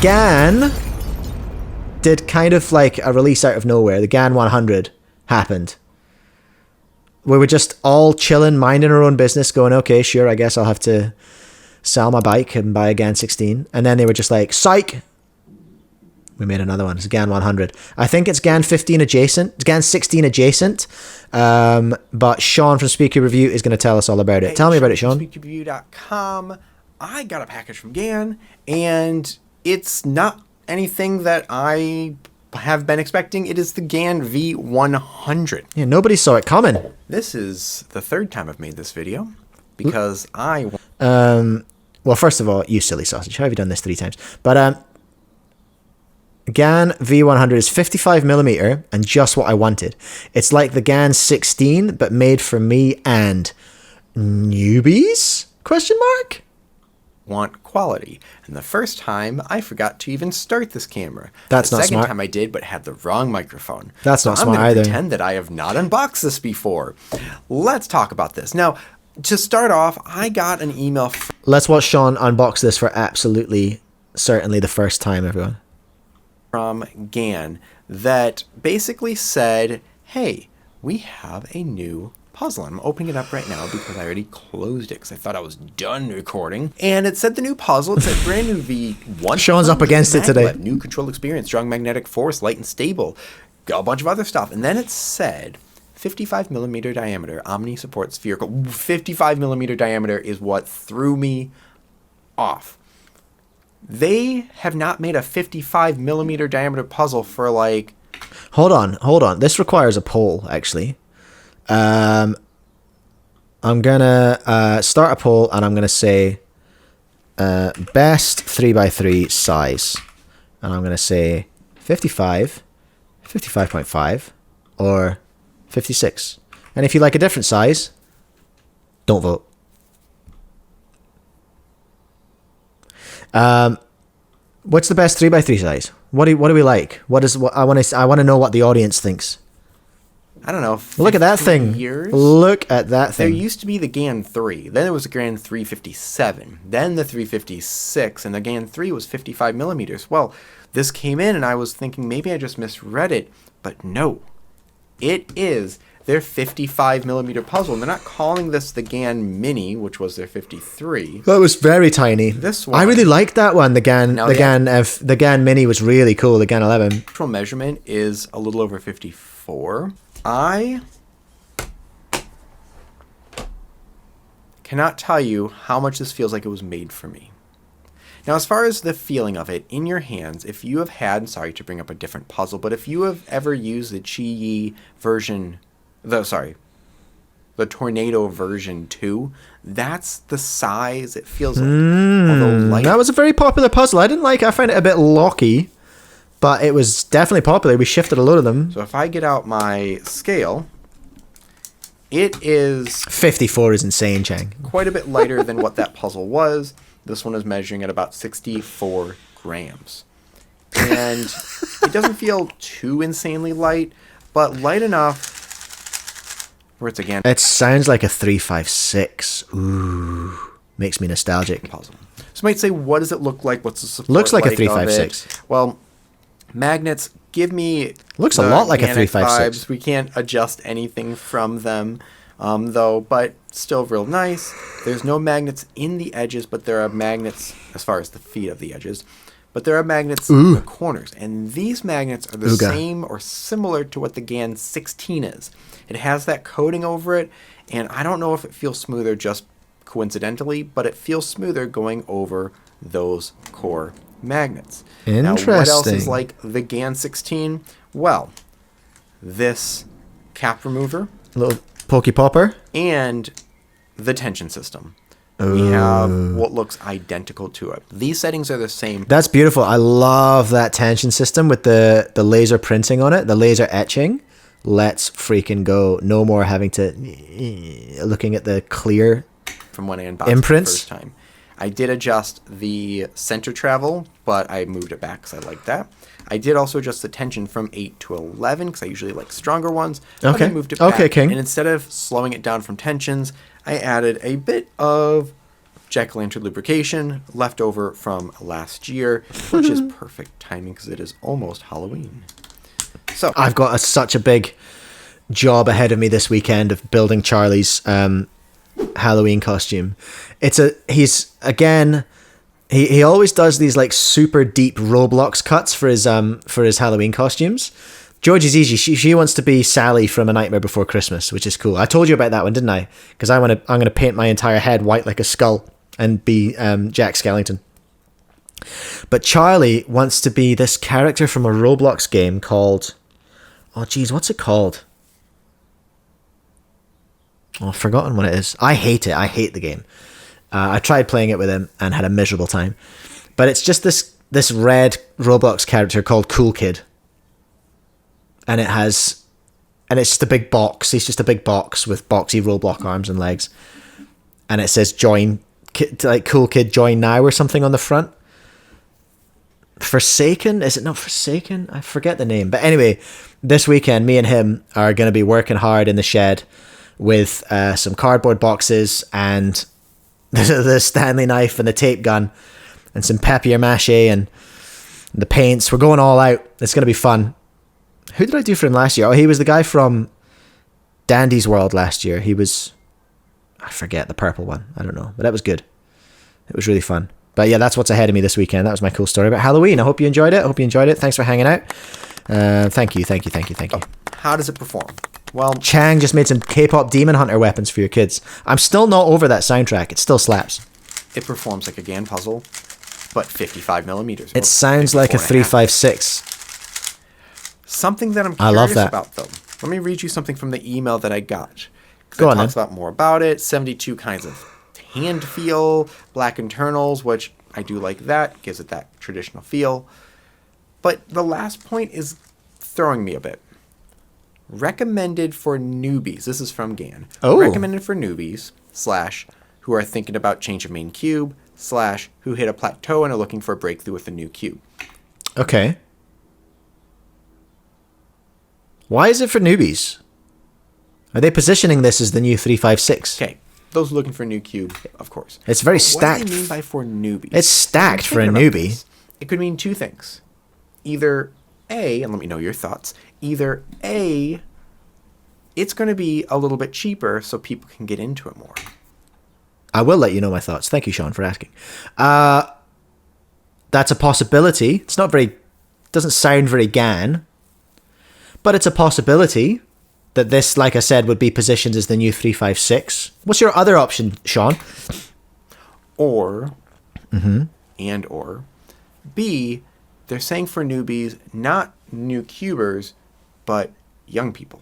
GAN did kind of like a release out of nowhere. The GAN 100 happened. We were just all chilling, minding our own business, going, okay, sure, I guess I'll have to sell my bike and buy a GAN 16. And then they were just like, psych! We made another one. It's a GAN 100. I think it's GAN 15 adjacent. It's GAN 16 adjacent. But Sean from Speedcube Review is going to tell us all about it. Tell me about it, Sean. SpeedcubeReview.com. I got a package from GAN, and it's not anything that I have been expecting. It is the GAN V100. Yeah, nobody saw it coming. This is the third time I've made this video because well, first of all, you silly sausage. How have you done this 3 times? But GAN V100 is 55mm and just what I wanted. It's like the GAN 16, but made for me and newbies? Question mark? Want quality. And the first time I forgot to even start this camera. That's not smart. The second time I did, but had the wrong microphone. That's not smart either. I'm going to pretend that I have not unboxed this before. Let's talk about this. Now, to start off, I got an email. Let's watch Sean unbox this for absolutely, certainly the first time, everyone. From GAN that basically said, hey, we have a new puzzle. I'm opening it up right now because I already closed it because I thought I was done recording. And it said the new puzzle. It said brand new V100. Sean's up against it today. New control experience, strong magnetic force, light and stable. Got a bunch of other stuff. And then it said 55mm diameter, Omni support spherical. 55mm diameter is what threw me off. They have not made a 55mm diameter puzzle for like... Hold on. This requires a poll, actually. I'm gonna start a poll, and I'm gonna say best 3x3 size, and I'm gonna say 55, 55.5, or 56. And if you like a different size, don't vote. What's the best 3x3 size? What do we like? I want to know what the audience thinks. I don't know. Look at that thing. Look at that thing. There used to be the GAN 3. Then there was the GAN 357. Then the 356. And the GAN 3 was 55mm. Well, this came in and I was thinking maybe I just misread it. But no. It is their 55mm puzzle. And they're not calling this the GAN Mini, which was their 53. That was very tiny. This one. I really liked that one. The GAN Mini was really cool. The GAN 11. Actual measurement is a little over 54. I cannot tell you how much this feels like it was made for me. Now, as far as the feeling of it in your hands, if you have had, sorry to bring up a different puzzle, but if you have ever used the Chi version, the Tornado version 2, that's the size it feels like. That was a very popular puzzle. I found it a bit locky. But it was definitely popular. We shifted a load of them. So if I get out my scale, it is... 54 is insane, Chang. Quite a bit lighter than what that puzzle was. This one is measuring at about 64 grams. And it doesn't feel too insanely light, but light enough where it's again... It sounds like a 356. Ooh. Makes me nostalgic. Puzzle. So you might say, what does it look like? What's the support Looks like a 356. Well... Magnets give me looks a lot like a 356. Vibes. We can't adjust anything from them, though, but still real nice. There's no magnets in the edges, but there are magnets as far as the feet of the edges. But there are magnets in the corners, and these magnets are the same or similar to what the GAN 16 is. It has that coating over it, and I don't know if it feels smoother just coincidentally, but it feels smoother going over those core magnets. Interesting. Now, what else is like the GAN 16? Well, this cap remover. Little pokey popper. And the tension system. We have what looks identical to it. These settings are the same. That's beautiful. I love that tension system with the laser printing on it, the laser etching. Let's freaking go. No more having to... looking at the clear from when I unboxed imprints. The first time. I did adjust the center travel, but I moved it back because I like that. I did also adjust the tension from 8 to 11 because I usually like stronger ones. Okay. I moved it back. Okay, King. And instead of slowing it down from tensions, I added a bit of jack-o'-lantern lubrication left over from last year, which is perfect timing because it is almost Halloween. So I've got such a big job ahead of me this weekend of building Charlie's Halloween costume. He always does these like super deep Roblox cuts for his Halloween costumes. Georgie's easy. She wants to be Sally from A Nightmare Before Christmas, which is cool. I told you about that one, didn't I? Because I'm gonna paint my entire head white like a skull and be Jack Skellington. But Charlie wants to be this character from a Roblox game called, oh geez, what's it called? Oh, I've forgotten what it is. I hate it. I hate the game. I tried playing it with him and had a miserable time. But it's just this red Roblox character called Cool Kid. And it's just a big box. He's just a big box with boxy Roblox arms and legs. And it says join, like Cool Kid join now or something on the front. Forsaken? Is it not Forsaken? I forget the name. But anyway, this weekend, me and him are going to be working hard in the shed with some cardboard boxes and the Stanley knife and the tape gun and some papier-mâché and the paints. We're going all out. It's going to be fun. Who did I do for him last year? Oh, he was the guy from Dandy's World last year. He was, I forget, the purple one. I don't know. But that was good. It was really fun. But yeah, that's what's ahead of me this weekend. That was my cool story about Halloween. I hope you enjoyed it. Thanks for hanging out. Thank you. How does it perform? Well, Chang just made some K-pop Demon Hunter weapons for your kids. I'm still not over that soundtrack. It still slaps. it performs like a GAN puzzle, but 55 millimeters. It sounds like a 356. Something that I'm I love curious that. about, though. Let me read you something from the email that I got. Go it on, talks then. about more about it. 72 kinds of hand feel, black internals, which I do like that. Gives it that traditional feel. But the last point is throwing me a bit. Recommended for newbies. This is from GAN. Oh. Recommended for newbies / who are thinking about change of main cube / who hit a plateau and are looking for a breakthrough with a new cube. Okay. Why is it for newbies? Are they positioning this as the new 356? Okay. Those looking for a new cube, of course. It's very But stacked. What do they mean by for newbies? It's stacked I'm for a thinking about newbie. this. It could mean two things. Either A, and let me know your thoughts. Either A, it's going to be a little bit cheaper so people can get into it more. I will let you know my thoughts. Thank you, Sean, for asking. That's a possibility. It's not very... doesn't sound very GAN. But it's a possibility that this, like I said, would be positioned as the new 356. What's your other option, Sean? Or, or, B, they're saying for newbies, not new cubers, but young people.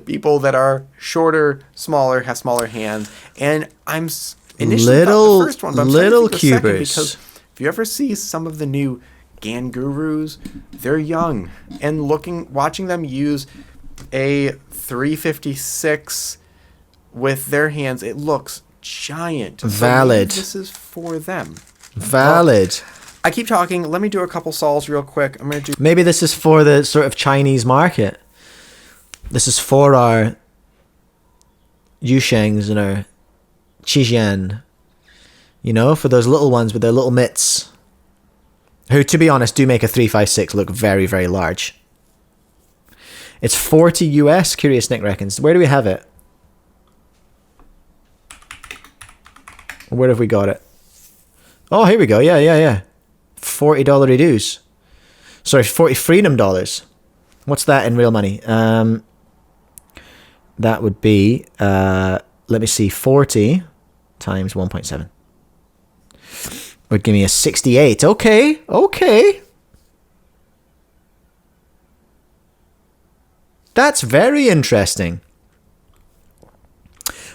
People that are shorter, smaller, have smaller hands. And I'm initially thought the first one, but I'm little starting to think the second cubers. because if you ever see some of the new GAN gurus, they're young. And watching them use a 356 with their hands, it looks giant. So Valid. maybe this is for them. Valid. I keep talking. Let me do a couple solves real quick. I'm going to do... Maybe this is for the sort of Chinese market. This is for our Yushangs and our Qijian. You know, for those little ones with their little mitts. Who, to be honest, do make a 356 look very, very large. It's 40 US, Curious Nick reckons. Where do we have it? Where have we got it? Oh, here we go. Yeah. $40 dues. Sorry, 40 freedom dollars. What's that in real money? That would be, let me see, 40 times 1.7. Would give me a 68. Okay. That's very interesting.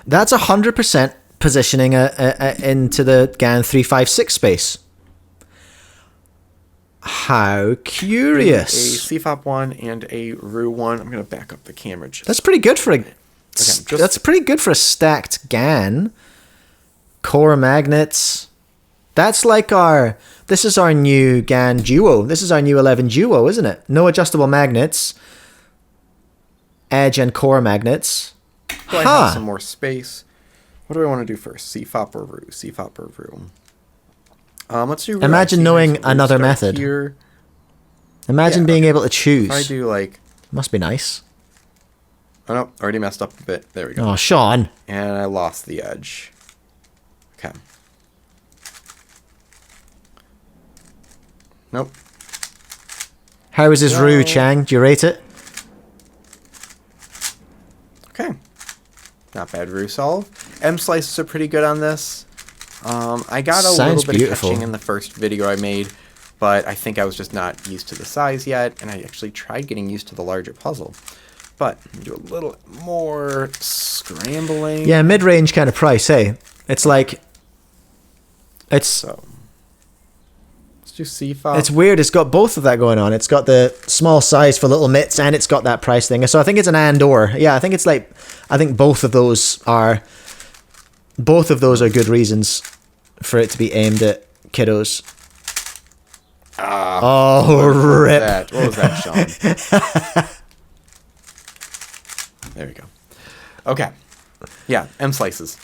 That's 100% positioning into the GAN 356 space. How curious. A CFOP 1 and a RU 1. I'm going to back up the camera. That's pretty good for that's pretty good for a stacked GAN. Core magnets. That's like this is our new GAN Duo. This is our new 11 Duo, isn't it? No adjustable magnets. Edge and core magnets. I have some more space. What do I want to do first? CFOP or Roo? CFOP or Roo? Let's do Roo. Imagine knowing another Start method. Here. Imagine Yeah, being okay. able to choose. If I do like... Must be nice. Oh, no. Already messed up a bit. There we go. Oh, Sean. And I lost the edge. Okay. Nope. How is his No. Roo, Chang? Do you rate it? Okay. Not bad Roo solve. M slices are pretty good on this. I got a Sounds little bit beautiful. of catching in the first video I made, but I think I was just not used to the size yet, and I actually tried getting used to the larger puzzle. But do a little more scrambling. Yeah, mid-range kind of price, hey? It's like... It's... So let's do CFOP. It's weird. It's got both of that going on. It's got the small size for little mitts, and it's got that price thing. So I think it's an and/or. Yeah, I think it's like... I think both of those are... Both of those are good reasons for it to be aimed at kiddos. Oh, rip. What was that, Sean? There we go. Okay. Yeah, M slices.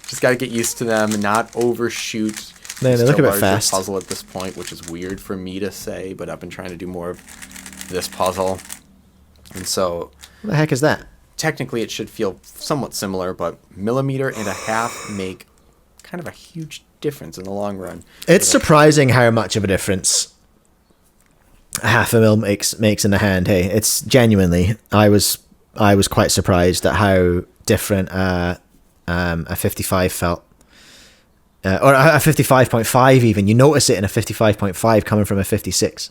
Just got to get used to them and not overshoot. Man, they look a bit larger fast. Puzzle at this point, which is weird for me to say, but I've been trying to do more of this puzzle. And so What the heck is that? technically it should feel somewhat similar, but 1.5 mm make kind of a huge difference in the long run. It's surprising how much of a difference 0.5 mm makes in the hand. Hey, it's genuinely. I was quite surprised at how different a 55 felt, or a 55.5 even. You notice it in a 55.5 coming from a 56.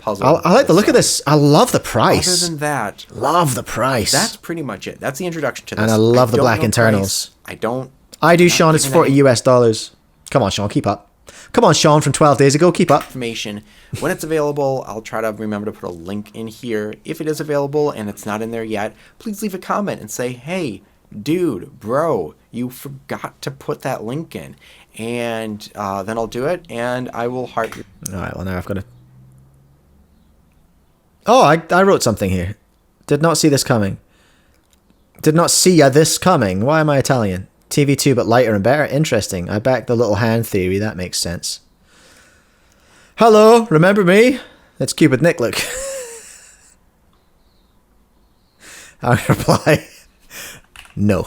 Puzzle. I like the look of this. I love the price. Other than that, Love the price. that's pretty much it. That's the introduction to this. And I love the don't black know internals. price. I don't. I do, not Sean. It's giving any $40 US. Come on, Sean. Keep up. Come on, Sean. From 12 days ago. Keep up. Information. When it's available, I'll try to remember to put a link in here. If it is available and it's not in there yet, please leave a comment and say, hey, dude, bro, you forgot to put that link in. And then I'll do it, and I will heart your... All right. Well, now I've got to. Oh, I wrote something here. Did not see this coming. Did not see this coming. Why am I Italian? TV2, but lighter and better. Interesting. I back the little hand theory. That makes sense. Hello, remember me? It's Cube with Nick. Look. I reply, no.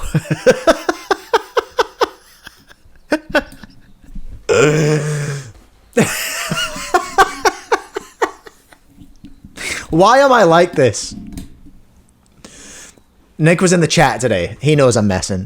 Why am I like this? Nick was in the chat today. He knows I'm messing.